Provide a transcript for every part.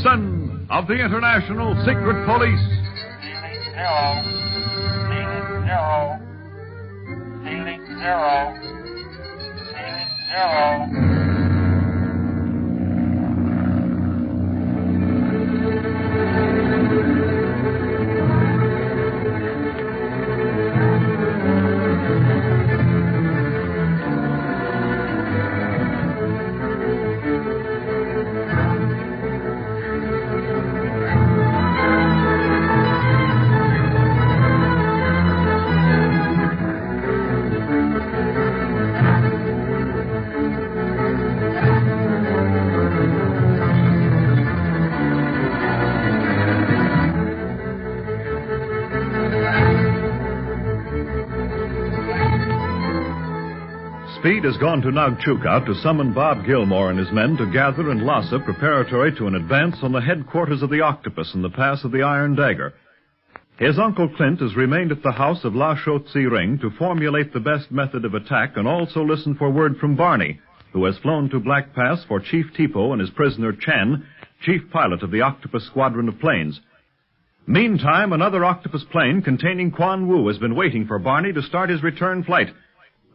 Gibson of the International Secret Police. Ceiling zero. Ceiling zero. Speed has gone to Nagchuka to summon Bob Gilmore and his men to gather in Lhasa preparatory to an advance on the headquarters of the Octopus in the pass of the Iron Dagger. His uncle Clint has remained at the house of La Chotzi Ring to formulate the best method of attack and also listen for word from Barney, who has flown to Black Pass for Chief Tipo and his prisoner Chen, chief pilot of the Octopus squadron of planes. Meantime, another Octopus plane containing Quan Wu has been waiting for Barney to start his return flight.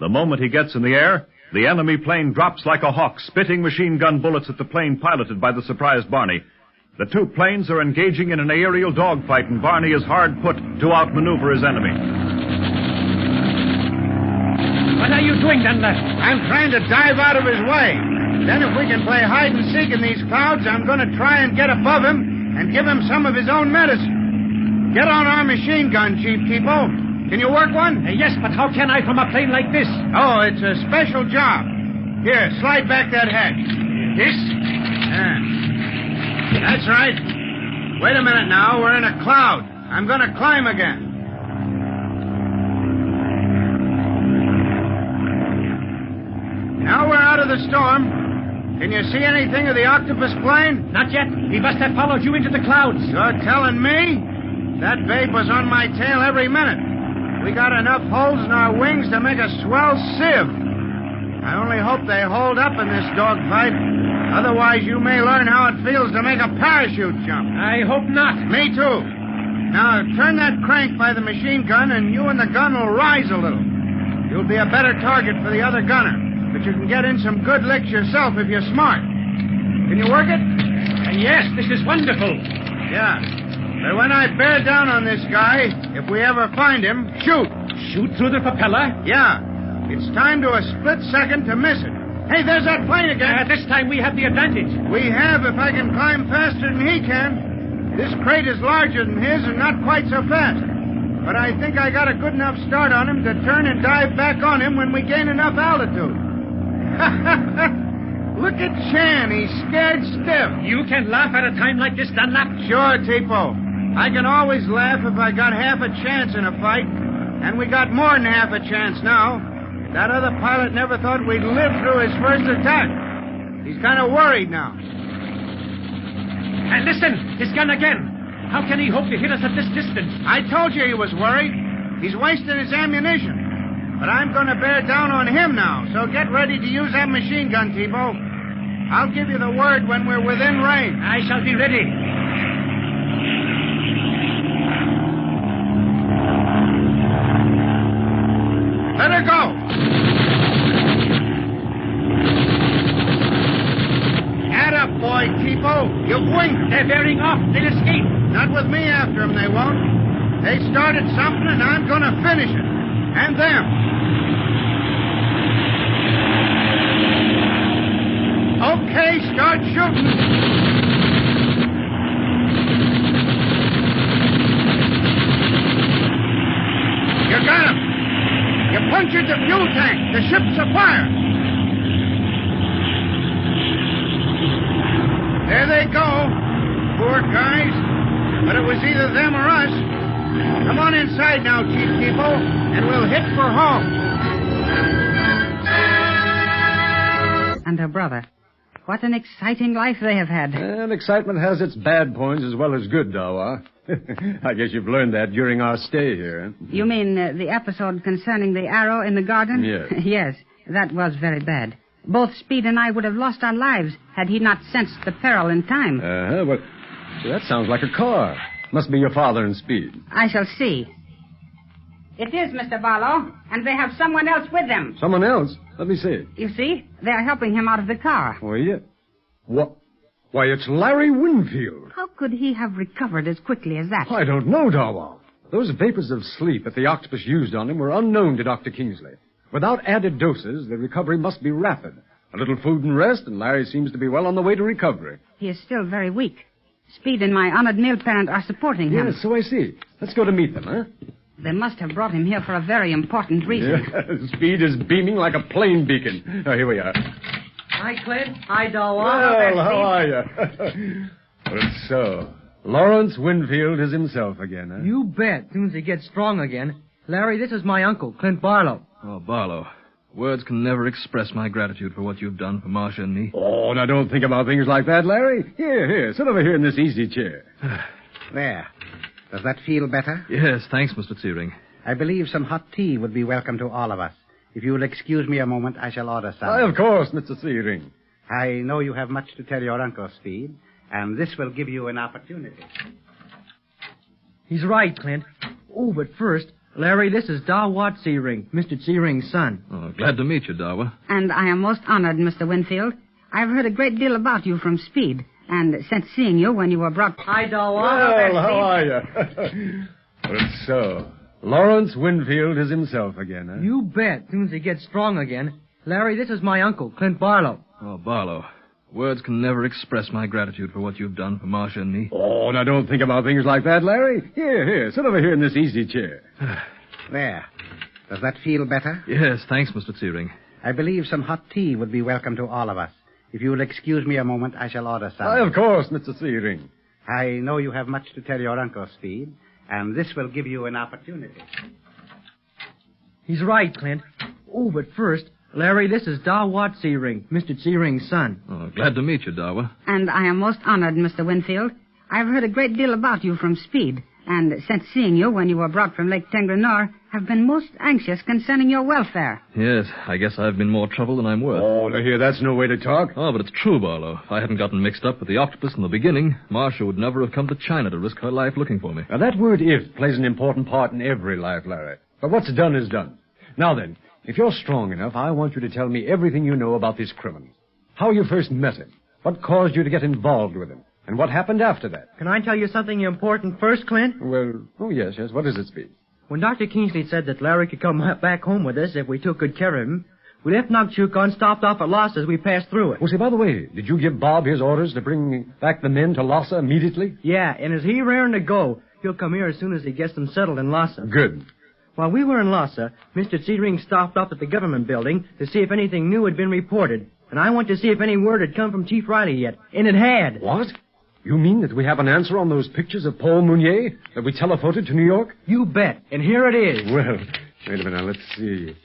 The moment he gets in the air, the enemy plane drops like a hawk, spitting machine gun bullets at the plane piloted by the surprised Barney. The two planes are engaging in an aerial dogfight, and Barney is hard put to outmaneuver his enemy. What are you doing, Dunlap? I'm trying to dive out of his way. Then if we can play hide and seek in these clouds, I'm going to try and get above him and give him some of his own medicine. Get on our machine gun, Chief Tipo. Can you work one? Yes, but how can I from a plane like this? Oh, it's a special job. Here, slide back that hatch. This? That's right. Wait a minute now. We're in a cloud. I'm going to climb again. Now we're out of the storm. Can you see anything of the Octopus plane? Not yet. He must have followed you into the clouds. You're telling me? That babe was on my tail every minute. We got enough holes in our wings to make a swell sieve. I only hope they hold up in this dogfight. Otherwise, you may learn how it feels to make a parachute jump. I hope not. Me too. Now, turn that crank by the machine gun, and you and the gun will rise a little. You'll be a better target for the other gunner, but you can get in some good licks yourself if you're smart. Can you work it? Yes, this is wonderful. Yeah. But when I bear down on this guy, if we ever find him, shoot. Shoot through the propeller? Yeah. It's time to a split second to miss it. Hey, there's that plane again. This time we have the advantage. We have if I can climb faster than he can. This crate is larger than his and not quite so fast. But I think I got a good enough start on him to turn and dive back on him when we gain enough altitude. Look at Chan. He's scared stiff. You can laugh at a time like this, Dunlap? Sure, Tipo. I can always laugh if I got half a chance in a fight. And we got more than half a chance now. That other pilot never thought we'd live through his first attack. He's kind of worried now. And listen, his gun again. How can he hope to hit us at this distance? I told you he was worried. He's wasting his ammunition. But I'm going to bear down on him now, so get ready to use that machine gun, Tipo. I'll give you the word when we're within range. I shall be ready. Let her go. Attaboy, Tipo. You've winged. They're bearing off. They'll escape. Not with me after them, they won't. They started something, and I'm going to finish it. And them. Okay, start shooting. You got him. You punctured the fuel tank. The ship's afire. There they go. Poor guys. But it was either them or us. Come on inside now, Chief Tipo, and we'll hit for home. And her brother. What an exciting life they have had. And excitement has its bad points as well as good, Dawa. I guess you've learned that during our stay here. Huh? You mean the episode concerning the arrow in the garden? Yes. Yes, that was very bad. Both Speed and I would have lost our lives had he not sensed the peril in time. Well, That sounds like a car. Must be your father and Speed. I shall see. It is, Mr. Barlow, and they have someone else with them. Someone else? Let me see. You see, they are helping him out of the car. Oh, yeah. What? Why, it's Larry Winfield. How could he have recovered as quickly as that? I don't know, Darwell. Those vapors of sleep that the Octopus used on him were unknown to Dr. Kingsley. Without added doses, the recovery must be rapid. A little food and rest, and Larry seems to be well on the way to recovery. He is still very weak. Speed and my honored male parent are supporting him. Yes, so I see. Let's go to meet them, huh? They must have brought him here for a very important reason. Yeah, Speed is beaming like a plane beacon. Oh, here we are. Hi, Clint. Hi, Darwell. Well, how are you? So, Lawrence Winfield is himself again, huh? You bet. As soon as he gets strong again. Larry, this is my uncle, Clint Barlow. Oh, Barlow. Words can never express my gratitude for what you've done for Marcia and me. Oh, now don't think about things like that, Larry. Here, sit over here in this easy chair. There. Does that feel better? Yes, thanks, Mr. Searing. I believe some hot tea would be welcome to all of us. If you will excuse me a moment, I shall order some. Why, of course, Mr. Searing. I know you have much to tell your uncle, Speed, and this will give you an opportunity. He's right, Clint. Oh, but first, Larry, this is Dawat Searing, Mr. Searing's son. Oh, glad to meet you, Dawa. And I am most honored, Mr. Winfield. I've heard a great deal about you from Speed, and since seeing you when you were brought... Hi, Dawat. Well, how are you? So, Lawrence Winfield is himself again, huh? You bet. As soon as he gets strong again. Larry, this is my uncle, Clint Barlow. Oh, Barlow. Words can never express my gratitude for what you've done for Marcia and me. Oh, now don't think about things like that, Larry. Here, sit over here in this easy chair. There. Does that feel better? Yes, thanks, Mr. Searing. I believe some hot tea would be welcome to all of us. If you will excuse me a moment, I shall order some. Why, of course, Mr. Searing. I know you have much to tell your uncle, Speed, and this will give you an opportunity. He's right, Clint. Oh, but first, Larry, this is Dawat Searing, Mr. Searing's son. Oh, glad to meet you, Dawa. And I am most honored, Mr. Winfield. I've heard a great deal about you from Speed, and since seeing you when you were brought from Lake Tengrenor, have been most anxious concerning your welfare. Yes, I guess I've been more trouble than I'm worth. Oh, now here, that's no way to talk. Oh, but it's true, Barlow. If I hadn't gotten mixed up with the Octopus in the beginning, Marcia would never have come to China to risk her life looking for me. Now, that word if plays an important part in every life, Larry. But what's done is done. Now then, if you're strong enough, I want you to tell me everything you know about this criminal. How you first met him, what caused you to get involved with him, and what happened after that. Can I tell you something important first, Clint? Well, oh, yes. What is it, Speed? When Dr. Kingsley said that Larry could come back home with us if we took good care of him, we left Nagchuka and stopped off at Lhasa as we passed through it. Well, say, by the way, did you give Bob his orders to bring back the men to Lhasa immediately? Yeah, and as he raring to go, he'll come here as soon as he gets them settled in Lhasa. Good. While we were in Lhasa, Mr. Searing stopped up at the government building to see if anything new had been reported, and I went to see if any word had come from Chief Riley yet, and it had. What? You mean that we have an answer on those pictures of Paul Mounier that we telephoted to New York? You bet, and here it is. Well, wait a minute, now, let's see.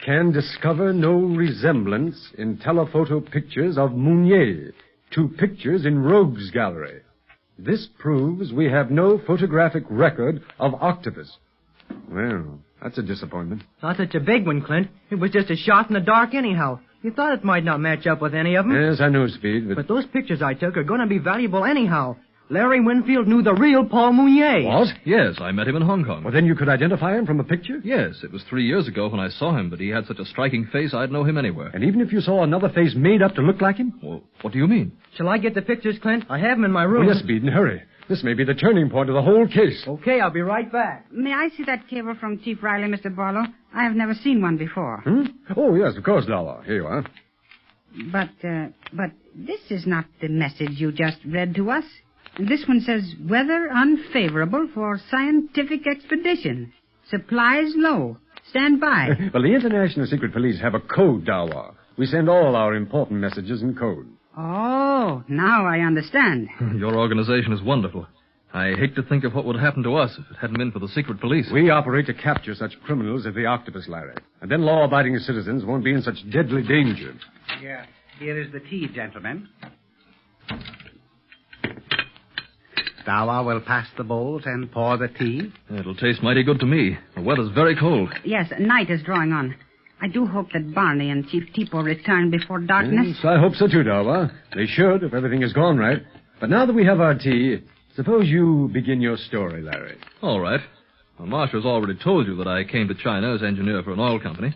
Can discover no resemblance in telephoto pictures of Mounier to pictures in Rogue's Gallery. This proves we have no photographic record of Octopus. Well, that's a disappointment. Not such a big one, Clint. It was just a shot in the dark anyhow. You thought it might not match up with any of them. Yes, I know, Speed, But those pictures I took are going to be valuable anyhow. Larry Winfield knew the real Paul Mounier. What? Yes, I met him in Hong Kong. Well, then you could identify him from a picture? Yes, it was 3 years ago when I saw him, but he had such a striking face I'd know him anywhere. And even if you saw another face made up to look like him? Well, what do you mean? Shall I get the pictures, Clint? I have them in my room. Oh, yes, Speed, and hurry. This may be the turning point of the whole case. Okay, I'll be right back. May I see that cable from Chief Riley, Mr. Barlow? I have never seen one before. Oh, yes, of course, Lala. Here you are. But this is not the message you just read to us. This one says, weather unfavorable for scientific expedition. Supplies low. Stand by. Well, the International Secret Police have a code, Dawa. We send all our important messages in code. Oh, now I understand. Your organization is wonderful. I hate to think of what would happen to us if it hadn't been for the secret police. We operate to capture such criminals as the Octopus, Larry. And then law-abiding citizens won't be in such deadly danger. Yeah, here is the tea, gentlemen. Dawa will pass the bowls and pour the tea. It'll taste mighty good to me. The weather's very cold. Yes, night is drawing on. I do hope that Barney and Chief Tipo return before darkness. Yes, I hope so too, Dawa. They should, if everything has gone right. But now that we have our tea, suppose you begin your story, Larry. All right. Well, Marcia's already told you that I came to China as engineer for an oil company.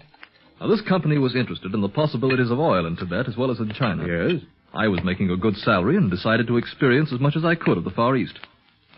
Now, this company was interested in the possibilities of oil in Tibet as well as in China. Yes? I was making a good salary and decided to experience as much as I could of the Far East.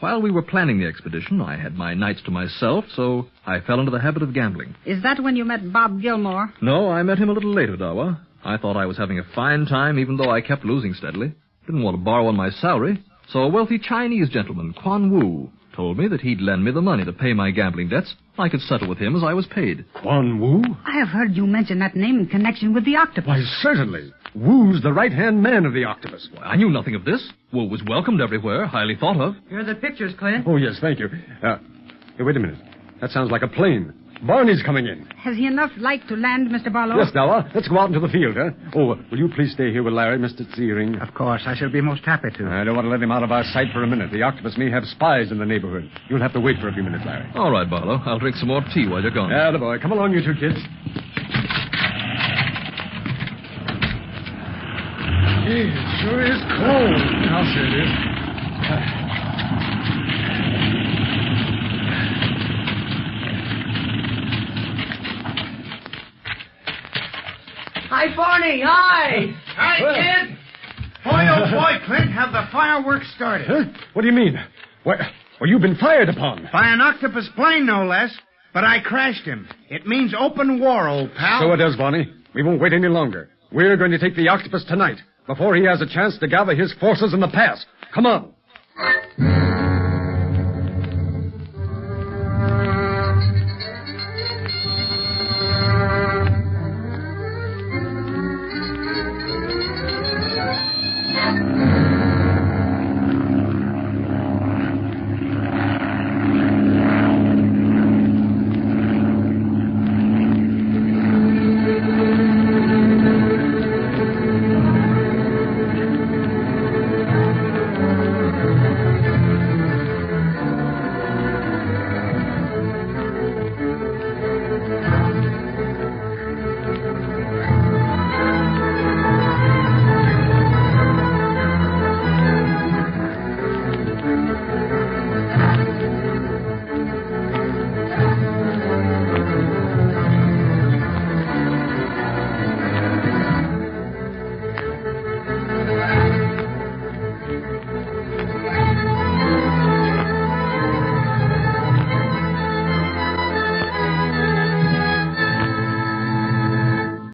While we were planning the expedition, I had my nights to myself, so I fell into the habit of gambling. Is that when you met Bob Gilmore? No, I met him a little later, Dawa. I thought I was having a fine time, even though I kept losing steadily. Didn't want to borrow on my salary, so a wealthy Chinese gentleman, Quan Wu, told me that he'd lend me the money to pay my gambling debts. I could settle with him as I was paid. Quan Wu? I have heard you mention that name in connection with the octopus. Why, certainly. Wu's the right-hand man of the octopus. Why, I knew nothing of this. Wu was welcomed everywhere, highly thought of. Here are the pictures, Clint. Oh, yes, thank you. Hey, wait a minute. That sounds like a plane. Barney's coming in. Has he enough light to land, Mr. Barlow? Yes, Dawa. Let's go out into the field, huh? Oh, will you please stay here with Larry, Mr. Ziering? Of course, I shall be most happy to. I don't want to let him out of our sight for a minute. The octopus may have spies in the neighborhood. You'll have to wait for a few minutes, Larry. All right, Barlow. I'll drink some more tea while you're gone. Yeah, the boy. Come along, you two kids. Gee, it sure is cold. I'll say it is. Hi, Barney. Hi. Hi, kid. Boy, oh boy, Clint, have the fireworks started. Huh? What do you mean? Well, you've been fired upon. By an octopus plane, no less. But I crashed him. It means open war, old pal. So it does, Barney. We won't wait any longer. We're going to take the octopus tonight, before he has a chance to gather his forces in the pass. Come on.